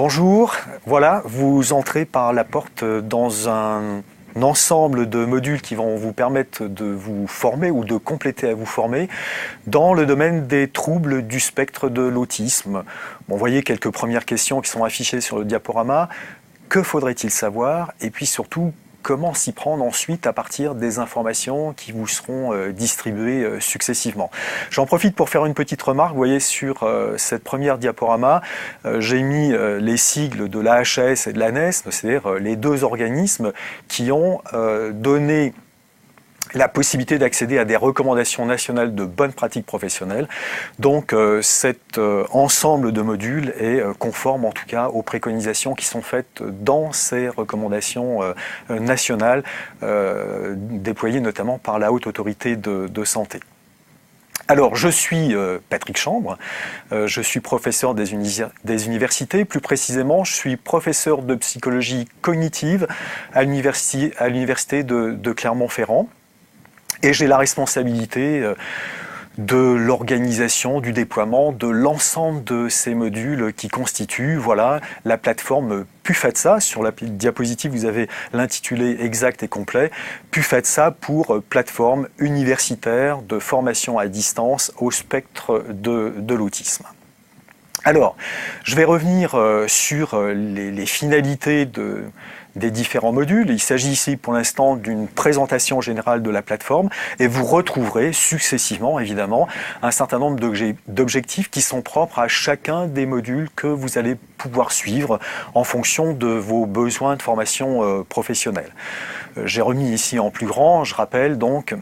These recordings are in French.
Bonjour, voilà, vous entrez par la porte dans un ensemble de modules qui vont vous permettre de vous former ou de compléter à vous former dans le domaine des troubles du spectre de l'autisme. Bon, vous voyez quelques premières questions qui sont affichées sur le diaporama. Que faudrait-il savoir? Et puis surtout, comment s'y prendre ensuite à partir des informations qui vous seront distribuées successivement. J'en profite pour faire une petite remarque. Vous voyez sur cette première diaporama, j'ai mis les sigles de l'AHS et de l'ANESM, c'est-à-dire les deux organismes qui ont donné la possibilité d'accéder à des recommandations nationales de bonnes pratiques professionnelles. Donc cet ensemble de modules est conforme en tout cas aux préconisations qui sont faites dans ces recommandations nationales déployées notamment par la Haute Autorité de Santé. Alors, je suis Patrick Chambre, je suis professeur des universités, plus précisément, je suis professeur de psychologie cognitive à l'université de Clermont-Ferrand. Et j'ai la responsabilité de l'organisation, du déploiement de l'ensemble de ces modules qui constituent la plateforme PUFATSA. Sur la diapositive, vous avez l'intitulé exact et complet. PUFATSA pour plateforme universitaire de formation à distance au spectre de l'autisme. Alors, je vais revenir sur les finalités des différents modules. Il s'agit ici pour l'instant d'une présentation générale de la plateforme et vous retrouverez successivement évidemment un certain nombre d'objectifs qui sont propres à chacun des modules que vous allez pouvoir suivre en fonction de vos besoins de formation professionnelle. J'ai remis ici en plus grand, je rappelle donc,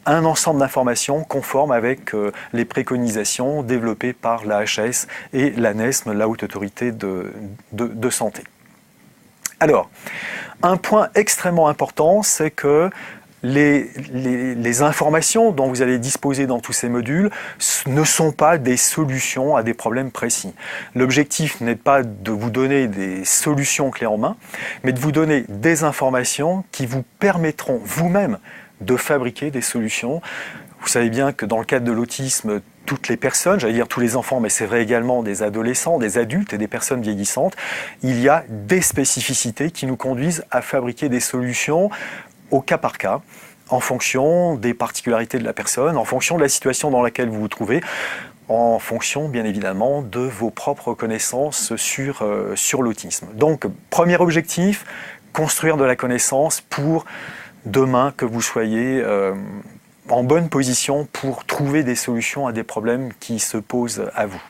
un ensemble d'informations conformes avec les préconisations développées par l'AHS et l'ANESM, la Haute Autorité de Santé. Alors, un point extrêmement important, c'est que les informations dont vous allez disposer dans tous ces modules ne sont pas des solutions à des problèmes précis. L'objectif n'est pas de vous donner des solutions clés en main, mais de vous donner des informations qui vous permettront vous-même de fabriquer des solutions. Vous savez bien que dans le cadre de l'autisme, toutes les personnes, j'allais dire tous les enfants, mais c'est vrai également des adolescents, des adultes et des personnes vieillissantes, il y a des spécificités qui nous conduisent à fabriquer des solutions au cas par cas, en fonction des particularités de la personne, en fonction de la situation dans laquelle vous vous trouvez, en fonction bien évidemment de vos propres connaissances sur l'autisme. Donc, premier objectif, construire de la connaissance pour demain que vous soyez en bonne position pour trouver des solutions à des problèmes qui se posent à vous.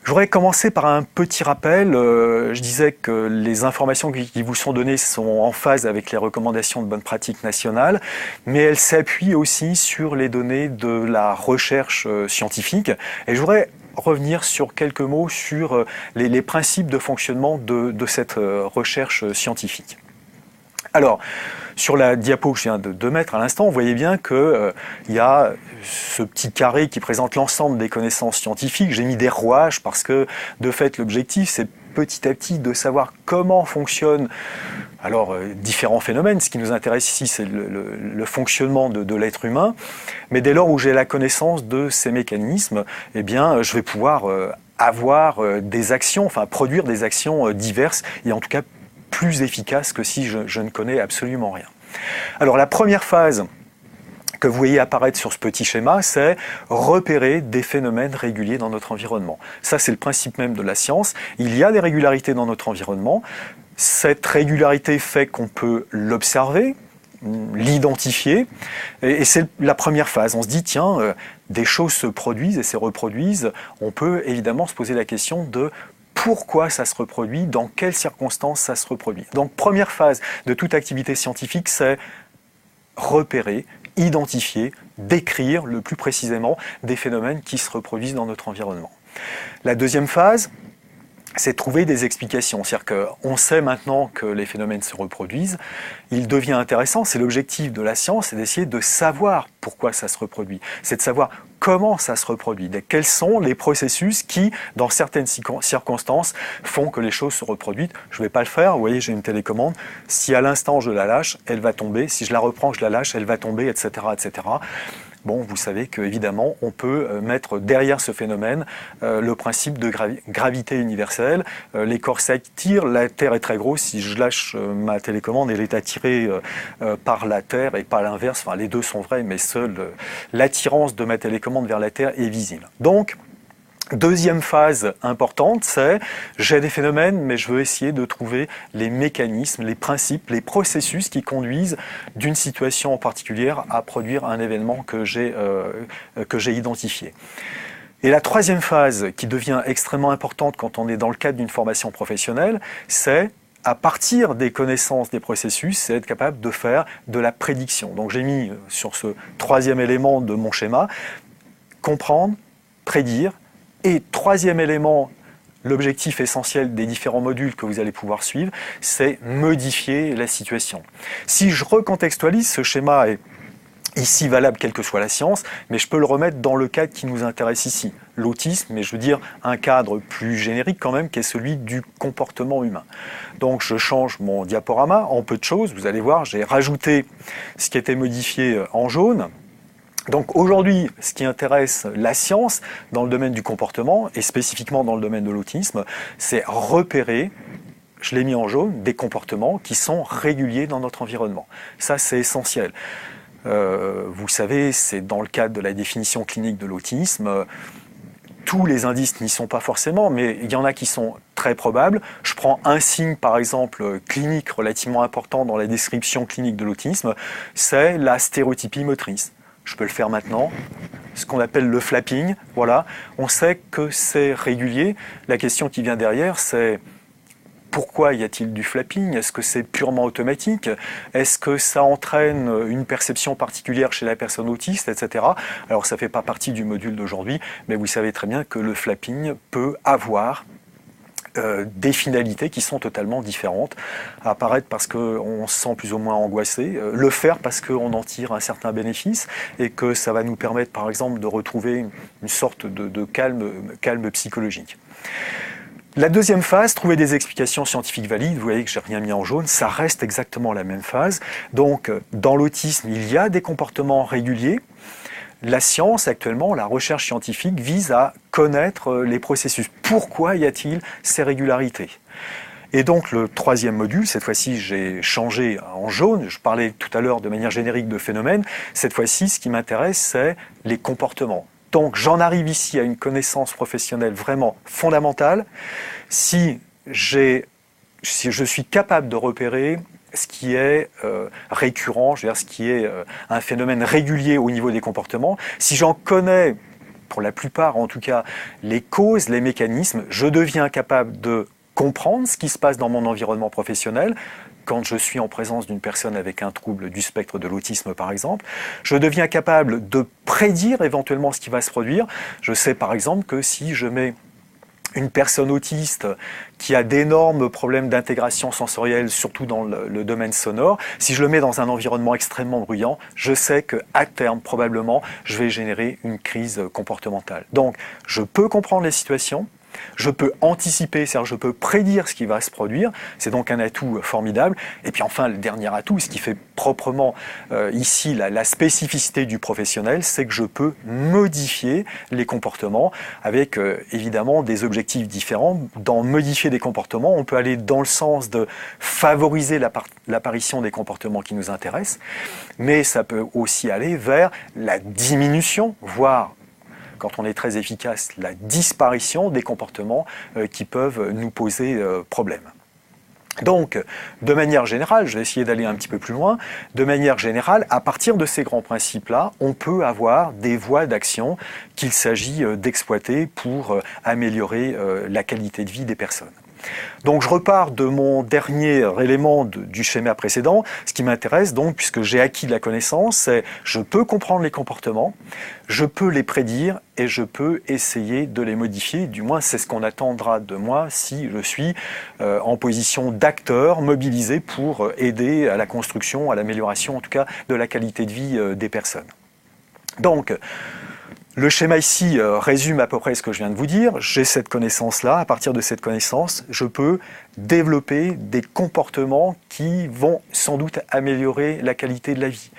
Je voudrais commencer par un petit rappel. Je disais que les informations qui vous sont données sont en phase avec les recommandations de bonnes pratiques nationales, mais elles s'appuient aussi sur les données de la recherche scientifique. Et je voudrais revenir sur quelques mots sur les principes de fonctionnement de cette recherche scientifique. Alors, sur la diapo que je viens de mettre à l'instant, vous voyez bien qu'il y a ce petit carré qui présente l'ensemble des connaissances scientifiques. J'ai mis des rouages parce que, de fait, l'objectif, c'est petit à petit de savoir comment fonctionnent différents phénomènes. Ce qui nous intéresse ici, c'est le fonctionnement de l'être humain. Mais dès lors où j'ai la connaissance de ces mécanismes, eh bien, je vais pouvoir avoir des actions, produire des actions diverses et en tout cas plus efficace que si je ne connais absolument rien. Alors la première phase que vous voyez apparaître sur ce petit schéma, c'est repérer des phénomènes réguliers dans notre environnement. Ça, c'est le principe même de la science. Il y a des régularités dans notre environnement. Cette régularité fait qu'on peut l'observer, l'identifier, et c'est la première phase. On se dit, tiens, des choses se produisent et se reproduisent. On peut évidemment se poser la question de pourquoi ça se reproduit, dans quelles circonstances ça se reproduit. Donc, première phase de toute activité scientifique, c'est repérer, identifier, décrire le plus précisément des phénomènes qui se reproduisent dans notre environnement. La deuxième phase, c'est trouver des explications. C'est-à-dire qu'on sait maintenant que les phénomènes se reproduisent, il devient intéressant, c'est l'objectif de la science, c'est d'essayer de savoir pourquoi ça se reproduit. C'est de savoir comment ça se reproduit, quels sont les processus qui, dans certaines circonstances, font que les choses se reproduisent. Je ne vais pas le faire, vous voyez, j'ai une télécommande, si à l'instant je la lâche, elle va tomber, si je la reprends, je la lâche, elle va tomber, etc. etc. Bon, vous savez qu'évidemment, on peut mettre derrière ce phénomène le principe de gravité universelle. Les corps s'attirent, la Terre est très grosse. Si je lâche ma télécommande, elle est attirée par la Terre et pas l'inverse. Enfin, les deux sont vrais, mais seule l'attirance de ma télécommande vers la Terre est visible. Donc, deuxième phase importante, c'est j'ai des phénomènes, mais je veux essayer de trouver les mécanismes, les principes, les processus qui conduisent d'une situation en particulier à produire un événement que j'ai identifié. Et la troisième phase, qui devient extrêmement importante quand on est dans le cadre d'une formation professionnelle, c'est à partir des connaissances des processus, c'est être capable de faire de la prédiction. Donc j'ai mis sur ce troisième élément de mon schéma, comprendre, prédire. Et troisième élément, l'objectif essentiel des différents modules que vous allez pouvoir suivre, c'est modifier la situation. Si je recontextualise, ce schéma est ici valable quelle que soit la science, mais je peux le remettre dans le cadre qui nous intéresse ici, l'autisme, mais je veux dire un cadre plus générique quand même, qui est celui du comportement humain. Donc je change mon diaporama en peu de choses, vous allez voir, j'ai rajouté ce qui était modifié en jaune. Donc aujourd'hui, ce qui intéresse la science dans le domaine du comportement, et spécifiquement dans le domaine de l'autisme, c'est repérer, je l'ai mis en jaune, des comportements qui sont réguliers dans notre environnement. Ça, c'est essentiel. Vous savez, c'est dans le cadre de la définition clinique de l'autisme, tous les indices n'y sont pas forcément, mais il y en a qui sont très probables. Je prends un signe, par exemple, clinique relativement important dans la description clinique de l'autisme, c'est la stéréotypie motrice. Je peux le faire maintenant, ce qu'on appelle le flapping. Voilà, on sait que c'est régulier. La question qui vient derrière, c'est pourquoi y a-t-il du flapping? Est-ce que c'est purement automatique? Est-ce que ça entraîne une perception particulière chez la personne autiste, etc. Alors ça ne fait pas partie du module d'aujourd'hui, mais vous savez très bien que le flapping peut avoir des finalités qui sont totalement différentes. Apparaître parce qu'on se sent plus ou moins angoissé, le faire parce qu'on en tire un certain bénéfice et que ça va nous permettre par exemple de retrouver une sorte de calme psychologique. La deuxième phase, trouver des explications scientifiques valides, vous voyez que j'ai rien mis en jaune, ça reste exactement la même phase. Donc dans l'autisme, il y a des comportements réguliers. La science, actuellement, la recherche scientifique vise à connaître les processus. Pourquoi y a-t-il ces régularités? Et donc le troisième module, cette fois-ci j'ai changé en jaune, je parlais tout à l'heure de manière générique de phénomènes, cette fois-ci ce qui m'intéresse c'est les comportements. Donc j'en arrive ici à une connaissance professionnelle vraiment fondamentale. Si je suis capable de repérer ce qui est récurrent, je veux dire ce qui est un phénomène régulier au niveau des comportements, si j'en connais, pour la plupart en tout cas, les causes, les mécanismes, je deviens capable de comprendre ce qui se passe dans mon environnement professionnel, quand je suis en présence d'une personne avec un trouble du spectre de l'autisme par exemple, je deviens capable de prédire éventuellement ce qui va se produire. Je sais par exemple que si je mets une personne autiste qui a d'énormes problèmes d'intégration sensorielle, surtout dans le domaine sonore, si je le mets dans un environnement extrêmement bruyant, je sais qu'à terme, probablement, je vais générer une crise comportementale. Donc, je peux comprendre les situations, je peux anticiper, c'est-à-dire je peux prédire ce qui va se produire, c'est donc un atout formidable. Et puis enfin, le dernier atout, ce qui fait proprement ici la spécificité du professionnel, c'est que je peux modifier les comportements avec évidemment des objectifs différents. Dans modifier des comportements, on peut aller dans le sens de favoriser l'apparition des comportements qui nous intéressent, mais ça peut aussi aller vers la diminution, voire quand on est très efficace, la disparition des comportements qui peuvent nous poser problème. Donc, de manière générale, je vais essayer d'aller un petit peu plus loin, de manière générale, à partir de ces grands principes-là, on peut avoir des voies d'action qu'il s'agit d'exploiter pour améliorer la qualité de vie des personnes. Donc je repars de mon dernier élément du schéma précédent. Ce qui m'intéresse donc, puisque j'ai acquis de la connaissance, c'est je peux comprendre les comportements, je peux les prédire et je peux essayer de les modifier. Du moins, c'est ce qu'on attendra de moi si je suis en position d'acteur mobilisé pour aider à la construction, à l'amélioration en tout cas de la qualité de vie des personnes. Donc, le schéma ici résume à peu près ce que je viens de vous dire. J'ai cette connaissance-là. À partir de cette connaissance, je peux développer des comportements qui vont sans doute améliorer la qualité de la vie.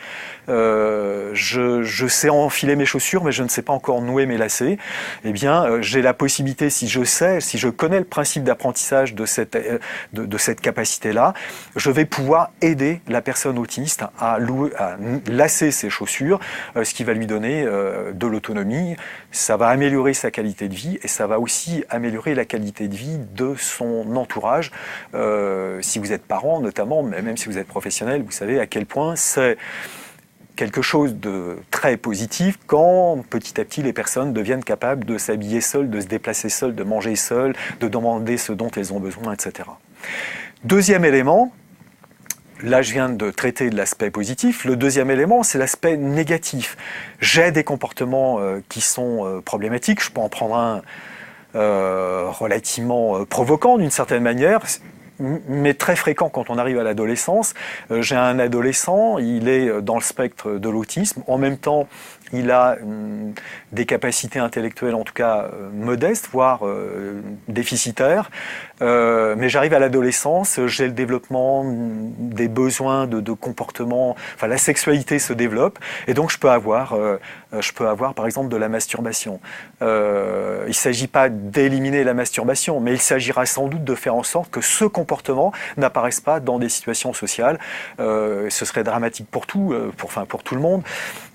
Je sais enfiler mes chaussures, mais je ne sais pas encore nouer mes lacets. Eh bien, j'ai la possibilité, si je connais le principe d'apprentissage de cette capacité-là, je vais pouvoir aider la personne autiste à lasser ses chaussures, ce qui va lui donner de l'autonomie. Ça va améliorer sa qualité de vie et ça va aussi améliorer la qualité de vie de son entourage. Si vous êtes parent notamment, mais même si vous êtes professionnel, vous savez à quel point c'est quelque chose de très positif quand petit à petit les personnes deviennent capables de s'habiller seules, de se déplacer seules, de manger seules, de demander ce dont elles ont besoin, etc. Deuxième élément, là je viens de traiter de l'aspect positif, le deuxième élément c'est l'aspect négatif. J'ai des comportements qui sont problématiques, je peux en prendre un relativement provoquant d'une certaine manière, mais très fréquent quand on arrive à l'adolescence. J'ai un adolescent, il est dans le spectre de l'autisme. En même temps, il a des capacités intellectuelles, en tout cas modestes, voire déficitaires. Mais j'arrive à l'adolescence, j'ai le développement des besoins de comportement. Enfin, la sexualité se développe, et donc je peux avoir par exemple de la masturbation. Il ne s'agit pas d'éliminer la masturbation, mais il s'agira sans doute de faire en sorte que ce comportement n'apparaisse pas dans des situations sociales. Ce serait dramatique pour tout le monde.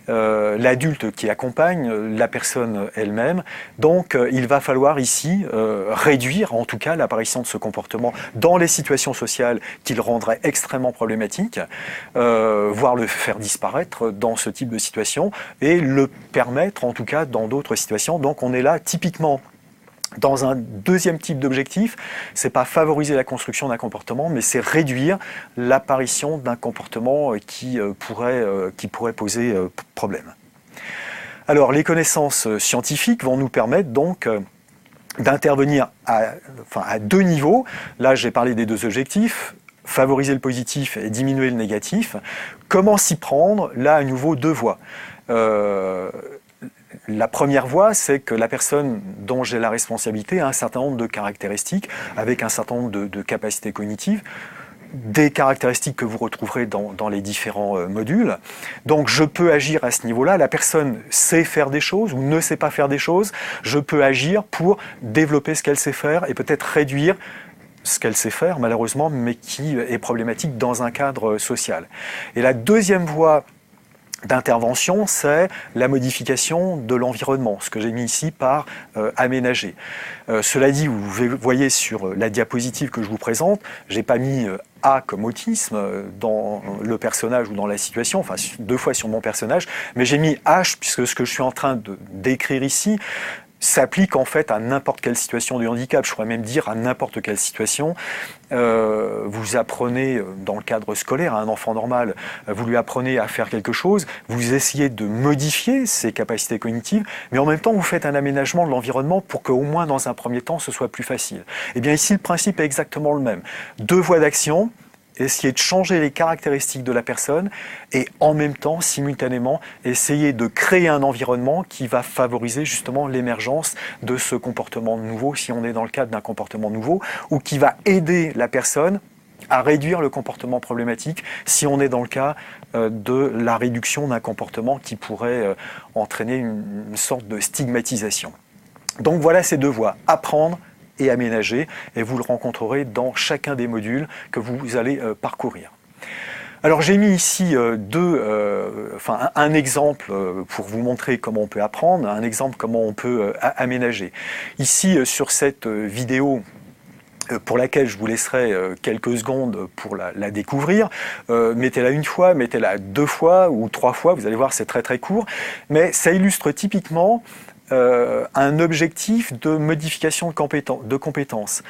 L'adulte qui accompagne la personne elle-même. Donc il va falloir ici réduire en tout cas l'apparition de ce comportement dans les situations sociales qui le rendraient extrêmement problématique, voire le faire disparaître dans ce type de situation et le permettre en tout cas dans d'autres situations. Donc on est là typiquement dans un deuxième type d'objectif, c'est pas favoriser la construction d'un comportement, mais c'est réduire l'apparition d'un comportement qui pourrait poser problème. Alors, les connaissances scientifiques vont nous permettre donc d'intervenir à deux niveaux. Là, j'ai parlé des deux objectifs, favoriser le positif et diminuer le négatif. Comment s'y prendre? Là, à nouveau, deux voies. La première voie, c'est que la personne dont j'ai la responsabilité a un certain nombre de caractéristiques, avec un certain nombre de capacités cognitives, des caractéristiques que vous retrouverez dans les différents modules. Donc je peux agir à ce niveau-là. La personne sait faire des choses ou ne sait pas faire des choses. Je peux agir pour développer ce qu'elle sait faire et peut-être réduire ce qu'elle sait faire, malheureusement, mais qui est problématique dans un cadre social. Et la deuxième voie d'intervention, c'est la modification de l'environnement, ce que j'ai mis ici par aménager. Cela dit, vous voyez sur la diapositive que je vous présente, j'ai pas mis A comme autisme dans le personnage ou dans la situation, enfin deux fois sur mon personnage, mais j'ai mis H puisque ce que je suis en train de décrire ici s'applique en fait à n'importe quelle situation de handicap, je pourrais même dire à n'importe quelle situation. Vous apprenez dans le cadre scolaire à un enfant normal, vous lui apprenez à faire quelque chose, vous essayez de modifier ses capacités cognitives, mais en même temps vous faites un aménagement de l'environnement pour qu'au moins dans un premier temps ce soit plus facile. Et bien ici le principe est exactement le même. Deux voies d'action, essayer de changer les caractéristiques de la personne et en même temps, simultanément, essayer de créer un environnement qui va favoriser justement l'émergence de ce comportement nouveau, si on est dans le cadre d'un comportement nouveau, ou qui va aider la personne à réduire le comportement problématique si on est dans le cas de la réduction d'un comportement qui pourrait entraîner une sorte de stigmatisation. Donc voilà ces deux voies, apprendre et aménager, et vous le rencontrerez dans chacun des modules que vous allez parcourir. Alors j'ai mis ici un exemple pour vous montrer comment on peut apprendre, un exemple comment on peut aménager. Ici sur cette vidéo pour laquelle je vous laisserai quelques secondes pour la découvrir. Mettez-la une fois, mettez-la deux fois ou trois fois, vous allez voir c'est très très court, mais ça illustre typiquement un objectif de modification de compétences.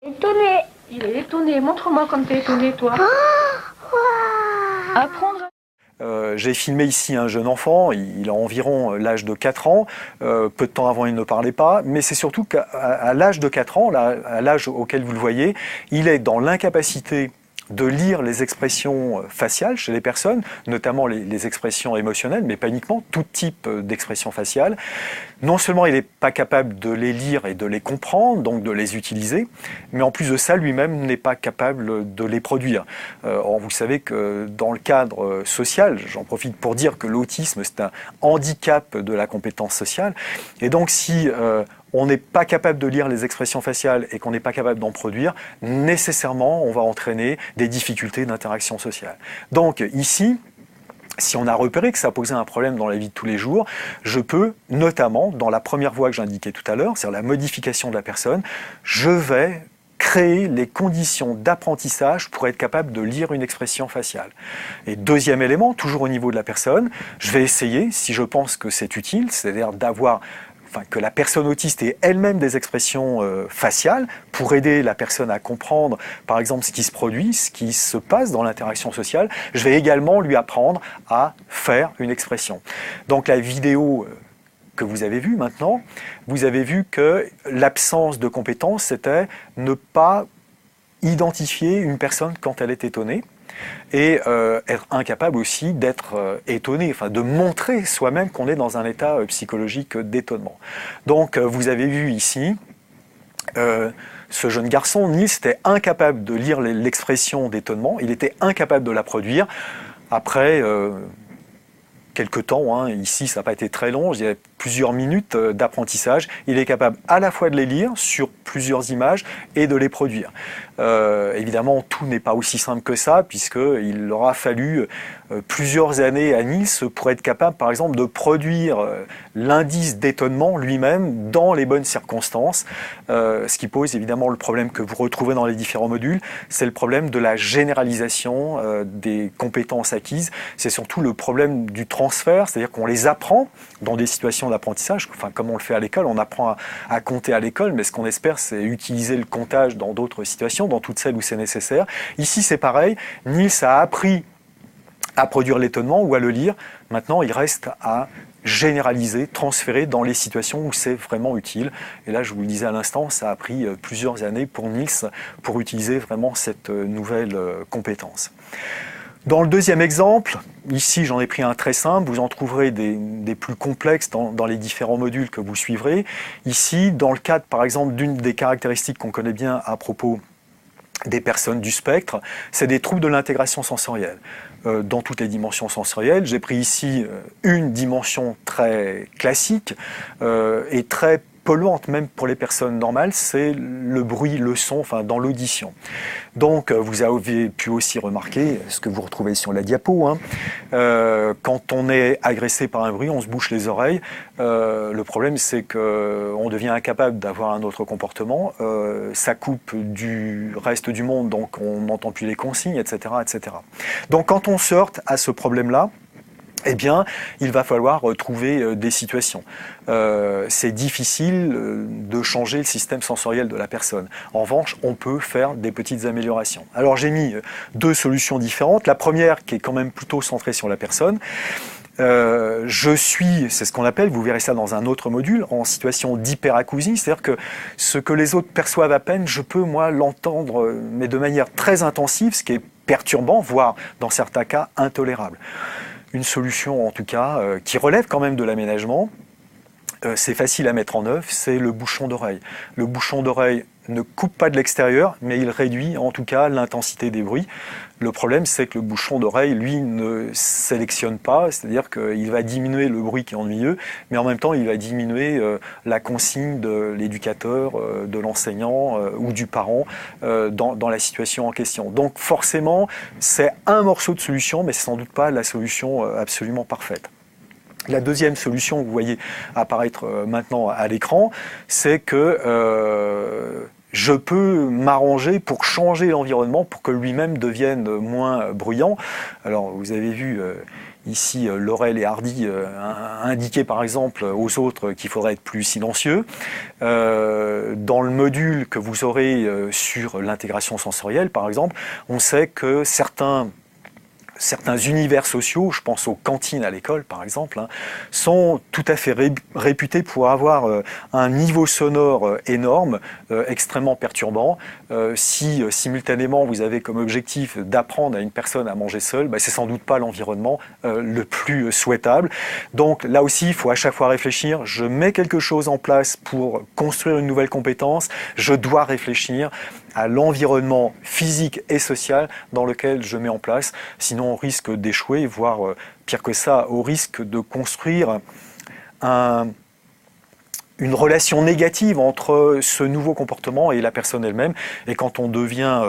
Étonné, il est étonné. Montre-moi comme t'es étonné, toi. Apprendre. J'ai filmé ici un jeune enfant, il a environ l'âge de 4 ans, peu de temps avant il ne parlait pas, mais c'est surtout qu'à l'âge de 4 ans, à l'âge auquel vous le voyez, il est dans l'incapacité de lire les expressions faciales chez les personnes, notamment les expressions émotionnelles, mais pas uniquement, tout type d'expressions faciales. Non seulement il n'est pas capable de les lire et de les comprendre, donc de les utiliser, mais en plus de ça, lui-même n'est pas capable de les produire. Or, vous savez que dans le cadre social, j'en profite pour dire que l'autisme, c'est un handicap de la compétence sociale. Et donc, si on n'est pas capable de lire les expressions faciales et qu'on n'est pas capable d'en produire, nécessairement, on va entraîner des difficultés d'interaction sociale. Donc ici, si on a repéré que ça posait un problème dans la vie de tous les jours, je peux, notamment, dans la première voie que j'indiquais tout à l'heure, c'est-à-dire la modification de la personne, je vais créer les conditions d'apprentissage pour être capable de lire une expression faciale. Et deuxième élément, toujours au niveau de la personne, je vais essayer, si je pense que c'est utile, c'est-à-dire que la personne autiste ait elle-même des expressions faciales pour aider la personne à comprendre, par exemple, ce qui se produit, ce qui se passe dans l'interaction sociale. Je vais également lui apprendre à faire une expression. Donc la vidéo que vous avez vue maintenant, vous avez vu que l'absence de compétence, c'était ne pas identifier une personne quand elle est étonnée, et être incapable aussi d'être étonné, enfin de montrer soi-même qu'on est dans un état psychologique d'étonnement. Donc vous avez vu ici, ce jeune garçon, Nils, était incapable de lire l'expression d'étonnement, il était incapable de la produire. Après quelques temps, ici ça n'a pas été très long, je dirais plusieurs minutes d'apprentissage, il est capable à la fois de les lire sur plusieurs images et de les produire. Évidemment, tout n'est pas aussi simple que ça, puisqu'il aura fallu plusieurs années à Nice pour être capable, par exemple, de produire l'indice d'étonnement lui-même dans les bonnes circonstances, ce qui pose évidemment le problème que vous retrouvez dans les différents modules, c'est le problème de la généralisation des compétences acquises, c'est surtout le problème du transfert, c'est-à-dire qu'on les apprend dans des situations d'apprentissage, enfin comme on le fait à l'école, on apprend à compter à l'école, mais ce qu'on espère c'est utiliser le comptage dans d'autres situations, dans toutes celles où c'est nécessaire. Ici c'est pareil, Niels a appris à produire l'étonnement ou à le lire, maintenant il reste à généraliser, transférer dans les situations où c'est vraiment utile. Et là je vous le disais à l'instant, ça a pris plusieurs années pour Niels pour utiliser vraiment cette nouvelle compétence. Dans le deuxième exemple, ici j'en ai pris un très simple, vous en trouverez des plus complexes dans les différents modules que vous suivrez. Ici, dans le cadre par exemple d'une des caractéristiques qu'on connaît bien à propos des personnes du spectre, c'est des troubles de l'intégration sensorielle. Dans toutes les dimensions sensorielles, j'ai pris ici une dimension très classique et très polluante même pour les personnes normales, c'est le bruit, le son, enfin dans l'audition. Donc vous avez pu aussi remarquer ce que vous retrouvez sur la diapo, quand on est agressé par un bruit, on se bouche les oreilles. Le problème c'est qu'on devient incapable d'avoir un autre comportement, ça coupe du reste du monde, donc on n'entend plus les consignes, etc., etc. Donc quand on se heurte à ce problème-là, eh bien, il va falloir trouver des situations. C'est difficile de changer le système sensoriel de la personne. En revanche, on peut faire des petites améliorations. Alors, j'ai mis deux solutions différentes. La première, qui est quand même plutôt centrée sur la personne. C'est ce qu'on appelle, vous verrez ça dans un autre module, en situation d'hyperacousie, c'est-à-dire que ce que les autres perçoivent à peine, je peux, moi, l'entendre, mais de manière très intensive, ce qui est perturbant, voire, dans certains cas, intolérable. Une solution en tout cas qui relève quand même de l'aménagement, c'est facile à mettre en œuvre, c'est le bouchon d'oreille. Le bouchon d'oreille ne coupe pas de l'extérieur, mais il réduit en tout cas l'intensité des bruits. Le problème, c'est que le bouchon d'oreille, lui, ne sélectionne pas, c'est-à-dire qu'il va diminuer le bruit qui est ennuyeux, mais en même temps, il va diminuer la consigne de l'éducateur, de l'enseignant ou du parent dans la situation en question. Donc forcément, c'est un morceau de solution, mais c'est sans doute pas la solution absolument parfaite. La deuxième solution que vous voyez apparaître maintenant à l'écran, c'est que je peux m'arranger pour changer l'environnement pour que lui-même devienne moins bruyant. Alors vous avez vu ici Laurel et Hardy indiquer par exemple aux autres qu'il faudrait être plus silencieux. Dans le module que vous aurez sur l'intégration sensorielle par exemple, on sait que certains certains univers sociaux, je pense aux cantines à l'école par exemple, sont tout à fait réputés pour avoir un niveau sonore énorme, extrêmement perturbant. Si simultanément vous avez comme objectif d'apprendre à une personne à manger seule, c'est sans doute pas l'environnement le plus souhaitable. Donc là aussi, il faut à chaque fois réfléchir, je mets quelque chose en place pour construire une nouvelle compétence, je dois réfléchir à l'environnement physique et social dans lequel je mets en place. Sinon, on risque d'échouer, voire pire que ça, au risque de construire une relation négative entre ce nouveau comportement et la personne elle-même. Et quand on devient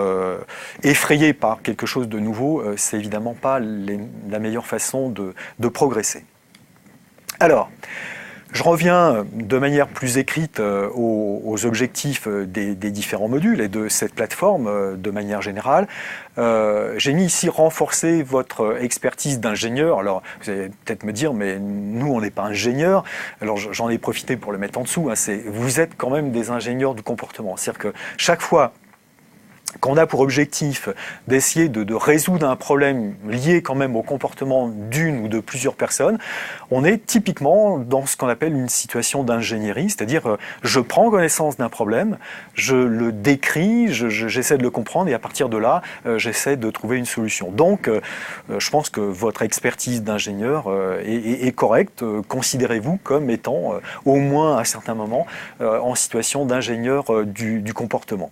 effrayé par quelque chose de nouveau, c'est évidemment pas la meilleure façon de progresser. Alors, je reviens de manière plus écrite aux objectifs des différents modules et de cette plateforme de manière générale. J'ai mis ici renforcer votre expertise d'ingénieur. Alors, vous allez peut-être me dire, mais nous, on n'est pas ingénieurs. Alors, j'en ai profité pour le mettre en dessous. Vous êtes quand même des ingénieurs du comportement. C'est-à-dire que chaque fois qu'on a pour objectif d'essayer de résoudre un problème lié quand même au comportement d'une ou de plusieurs personnes, on est typiquement dans ce qu'on appelle une situation d'ingénierie, c'est-à-dire je prends connaissance d'un problème, je le décris, j'essaie de le comprendre et à partir de là, j'essaie de trouver une solution. Donc, je pense que votre expertise d'ingénieur est correcte. Considérez-vous comme étant, au moins à certains moments, en situation d'ingénieur du comportement.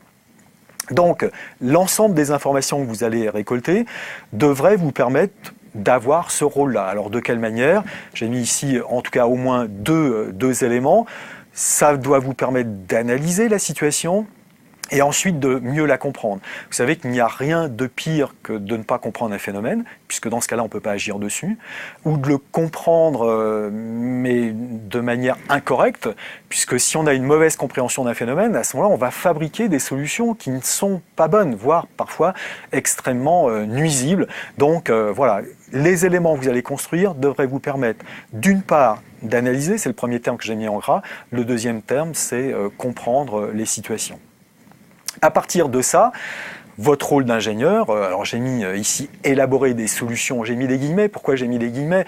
Donc, l'ensemble des informations que vous allez récolter devrait vous permettre d'avoir ce rôle-là. Alors, de quelle manière? J'ai mis ici, en tout cas, au moins deux éléments. Ça doit vous permettre d'analyser la situation et ensuite de mieux la comprendre. Vous savez qu'il n'y a rien de pire que de ne pas comprendre un phénomène, puisque dans ce cas-là, on ne peut pas agir dessus, ou de le comprendre, mais de manière incorrecte, puisque si on a une mauvaise compréhension d'un phénomène, à ce moment-là, on va fabriquer des solutions qui ne sont pas bonnes, voire parfois extrêmement nuisibles. Donc voilà, les éléments que vous allez construire devraient vous permettre, d'une part, d'analyser, c'est le premier terme que j'ai mis en gras, le deuxième terme, c'est comprendre les situations. À partir de ça, votre rôle d'ingénieur, alors j'ai mis ici élaborer des solutions, j'ai mis des guillemets. Pourquoi j'ai mis des guillemets?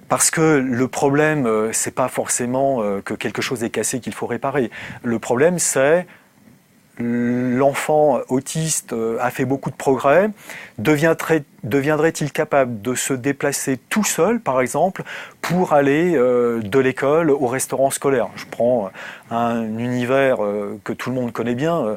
Parce que le problème, c'est pas forcément que quelque chose est cassé qu'il faut réparer. Le problème, c'est l'enfant autiste a fait beaucoup de progrès, deviendrait-il capable de se déplacer tout seul, par exemple, pour aller de l'école au restaurant scolaire? Je prends un univers que tout le monde connaît bien,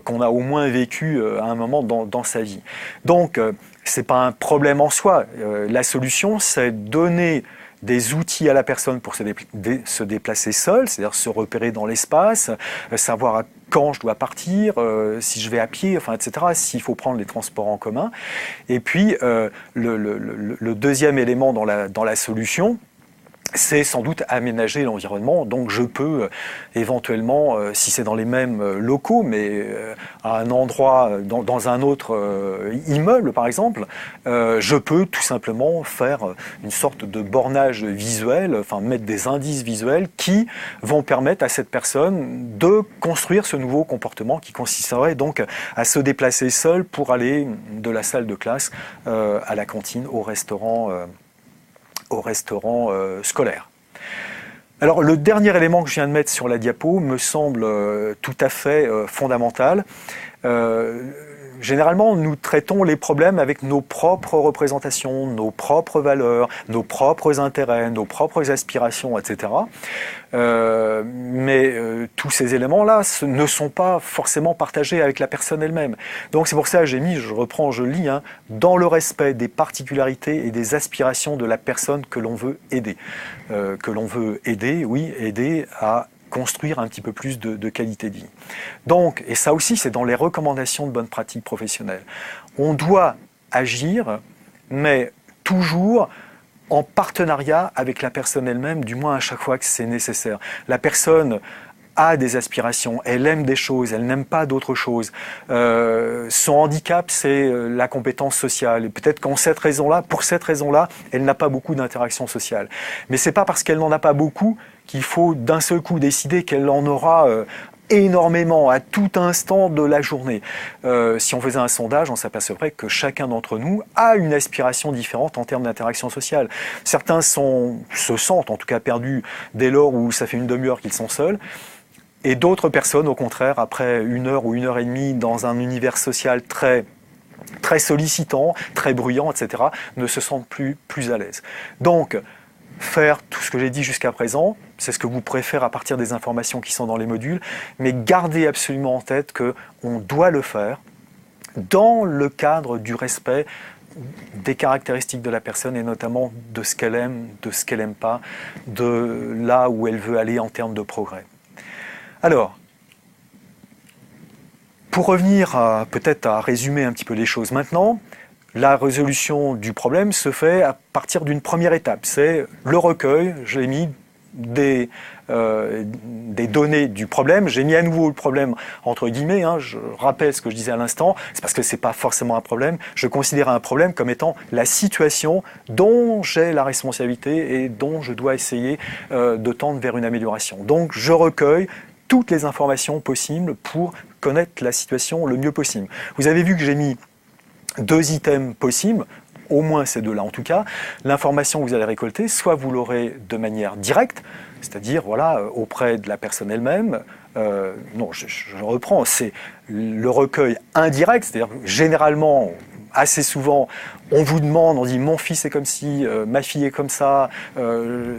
qu'on a au moins vécu à un moment dans sa vie. Donc, c'est pas un problème en soi. La solution, c'est donner des outils à la personne pour se déplacer seule, c'est-à-dire se repérer dans l'espace, savoir quand je dois partir, si je vais à pied, enfin, etc., s'il faut prendre les transports en commun. Et puis, le deuxième élément dans la solution, c'est sans doute aménager l'environnement. Donc je peux éventuellement, si c'est dans les mêmes locaux, mais à un endroit, dans un autre immeuble par exemple, je peux tout simplement faire une sorte de bornage visuel, enfin mettre des indices visuels qui vont permettre à cette personne de construire ce nouveau comportement qui consisterait donc à se déplacer seul pour aller de la salle de classe à la cantine, au restaurant scolaire. Alors le dernier élément que je viens de mettre sur la diapo me semble tout à fait fondamental. Généralement, nous traitons les problèmes avec nos propres représentations, nos propres valeurs, nos propres intérêts, nos propres aspirations, etc. Mais tous ces éléments-là ne sont pas forcément partagés avec la personne elle-même. Donc c'est pour ça que j'ai mis, je lis, dans le respect des particularités et des aspirations de la personne que l'on veut aider. Aider à construire un petit peu plus de qualité de vie. Donc, et ça aussi, c'est dans les recommandations de bonnes pratiques professionnelles. On doit agir, mais toujours en partenariat avec la personne elle-même, du moins à chaque fois que c'est nécessaire. La personne a des aspirations, elle aime des choses, elle n'aime pas d'autres choses. Son handicap, c'est la compétence sociale. Et peut-être pour cette raison-là, elle n'a pas beaucoup d'interactions sociales. Mais c'est pas parce qu'elle n'en a pas beaucoup qu'il faut d'un seul coup décider qu'elle en aura énormément à tout instant de la journée. Si on faisait un sondage, on s'apercevrait que chacun d'entre nous a une aspiration différente en termes d'interaction sociale. Certains se sentent en tout cas perdus dès lors où ça fait une demi-heure qu'ils sont seuls. Et d'autres personnes, au contraire, après 1 heure ou 1 heure et demie dans un univers social très sollicitant, très bruyant, etc., ne se sentent plus à l'aise. Donc, faire tout ce que j'ai dit jusqu'à présent, c'est ce que vous pourrez faire à partir des informations qui sont dans les modules, mais gardez absolument en tête qu'on doit le faire dans le cadre du respect des caractéristiques de la personne et notamment de ce qu'elle aime, de ce qu'elle n'aime pas, de là où elle veut aller en termes de progrès. Alors, pour revenir peut-être à résumer un petit peu les choses maintenant, la résolution du problème se fait à partir d'une première étape. C'est le recueil, j'ai mis des données du problème. J'ai mis à nouveau le problème entre guillemets, je rappelle ce que je disais à l'instant, c'est parce que ce n'est pas forcément un problème. Je considère un problème comme étant la situation dont j'ai la responsabilité et dont je dois essayer de tendre vers une amélioration. Donc je recueille toutes les informations possibles pour connaître la situation le mieux possible. Vous avez vu que j'ai mis 2 items possibles, au moins ces 2-là en tout cas. L'information que vous allez récolter, soit vous l'aurez de manière directe, c'est-à-dire auprès de la personne elle-même. Non, je reprends, c'est le recueil indirect, c'est-à-dire généralement, assez souvent, on vous demande, on dit mon fils est comme ci, ma fille est comme ça,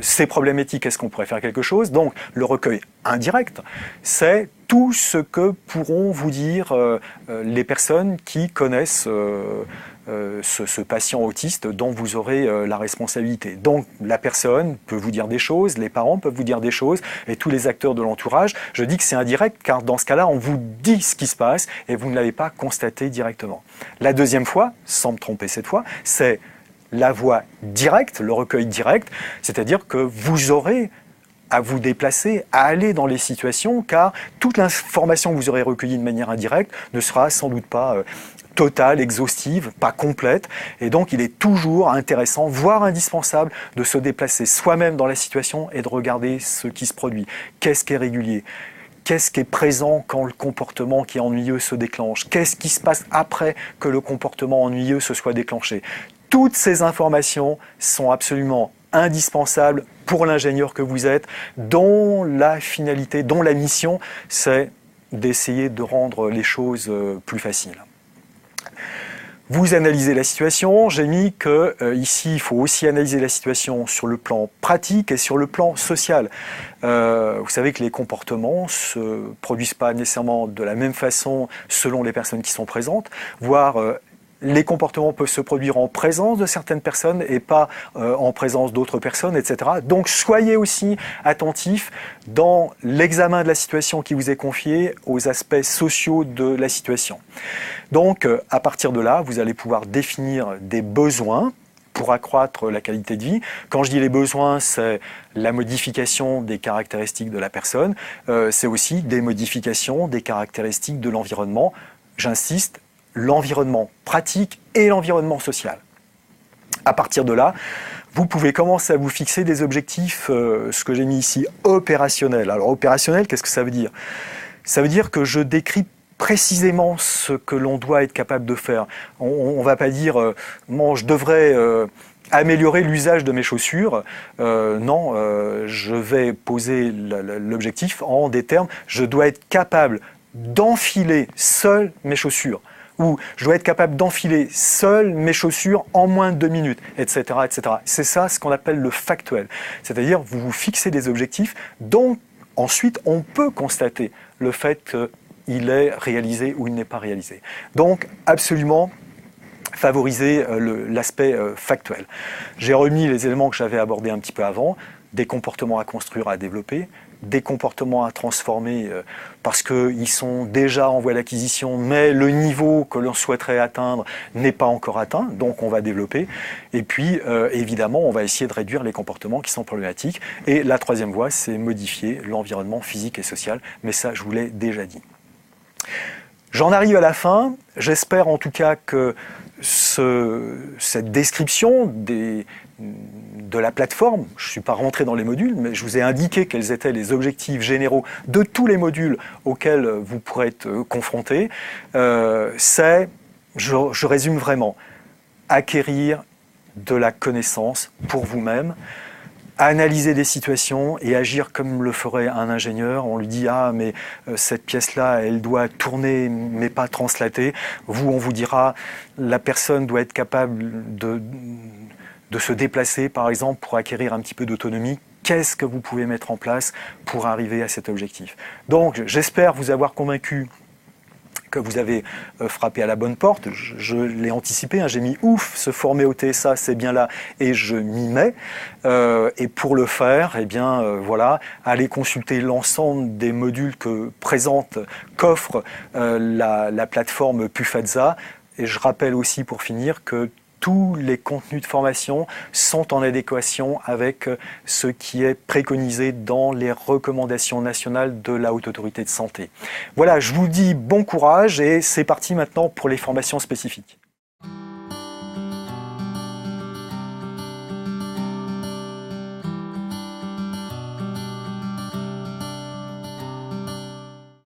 c'est problématique, est-ce qu'on pourrait faire quelque chose? Donc le recueil indirect, c'est tout ce que pourront vous dire les personnes qui connaissent ce patient autiste dont vous aurez la responsabilité. Donc la personne peut vous dire des choses, les parents peuvent vous dire des choses, et tous les acteurs de l'entourage. Je dis que c'est indirect car dans ce cas-là, on vous dit ce qui se passe et vous ne l'avez pas constaté directement. La deuxième fois, sans me tromper cette fois, c'est la voie directe, le recueil direct, c'est-à-dire que vous aurez à vous déplacer, à aller dans les situations, car toute l'information que vous aurez recueillie de manière indirecte ne sera sans doute pas totale, exhaustive, pas complète, et donc il est toujours intéressant, voire indispensable, de se déplacer soi-même dans la situation et de regarder ce qui se produit. Qu'est-ce qui est régulier ? Qu'est-ce qui est présent quand le comportement qui est ennuyeux se déclenche? Qu'est-ce qui se passe après que le comportement ennuyeux se soit déclenché? Toutes ces informations sont absolument indispensables pour l'ingénieur que vous êtes, dont la finalité, dont la mission, c'est d'essayer de rendre les choses plus faciles. Vous analysez la situation, j'ai mis que ici il faut aussi analyser la situation sur le plan pratique et sur le plan social. Vous savez que les comportements ne se produisent pas nécessairement de la même façon selon les personnes qui sont présentes, voire les comportements peuvent se produire en présence de certaines personnes et pas en présence d'autres personnes, etc. Donc soyez aussi attentifs dans l'examen de la situation qui vous est confiée aux aspects sociaux de la situation. Donc à partir de là, vous allez pouvoir définir des besoins pour accroître la qualité de vie. Quand je dis les besoins, c'est la modification des caractéristiques de la personne, c'est aussi des modifications des caractéristiques de l'environnement. J'insiste, l'environnement pratique et l'environnement social. À partir de là, vous pouvez commencer à vous fixer des objectifs, ce que j'ai mis ici, opérationnels. Alors opérationnel, qu'est-ce que ça veut dire? Ça veut dire que je décris précisément ce que l'on doit être capable de faire. On ne va pas dire bon, je devrais améliorer l'usage de mes chaussures. Non, je vais poser l'objectif en des termes, je dois être capable d'enfiler seul mes chaussures. Ou je dois être capable d'enfiler seul mes chaussures en moins de 2 minutes, etc., etc. C'est ça ce qu'on appelle le factuel. C'est-à-dire vous vous fixez des objectifs dont ensuite on peut constater le fait qu'il est réalisé ou il n'est pas réalisé. Donc absolument favoriser l'aspect factuel. J'ai remis les éléments que j'avais abordés un petit peu avant, des comportements à construire, à développer, des comportements à transformer parce qu'ils sont déjà en voie d'acquisition, mais le niveau que l'on souhaiterait atteindre n'est pas encore atteint, donc on va développer. Et puis, évidemment, on va essayer de réduire les comportements qui sont problématiques. Et la troisième voie, c'est modifier l'environnement physique et social, mais ça, je vous l'ai déjà dit. J'en arrive à la fin. J'espère en tout cas que cette description des de la plateforme. Je ne suis pas rentré dans les modules, mais je vous ai indiqué quels étaient les objectifs généraux de tous les modules auxquels vous pourrez être confrontés. Je résume vraiment, acquérir de la connaissance pour vous-même, analyser des situations et agir comme le ferait un ingénieur. On lui dit « Ah, mais cette pièce-là, elle doit tourner, mais pas translater. » Vous, on vous dira « La personne doit être capable de se déplacer, par exemple, pour acquérir un petit peu d'autonomie. » Qu'est-ce que vous pouvez mettre en place pour arriver à cet objectif? Donc, j'espère vous avoir convaincu que vous avez frappé à la bonne porte. Je l'ai anticipé, hein, j'ai mis ouf, se former au TSA, c'est bien là, et je m'y mets. Et pour le faire, eh bien, voilà, allez consulter l'ensemble des modules qu'offre la plateforme Pufadza. Et je rappelle aussi, pour finir, que tous les contenus de formation sont en adéquation avec ce qui est préconisé dans les recommandations nationales de la Haute Autorité de Santé. Voilà, je vous dis bon courage et c'est parti maintenant pour les formations spécifiques.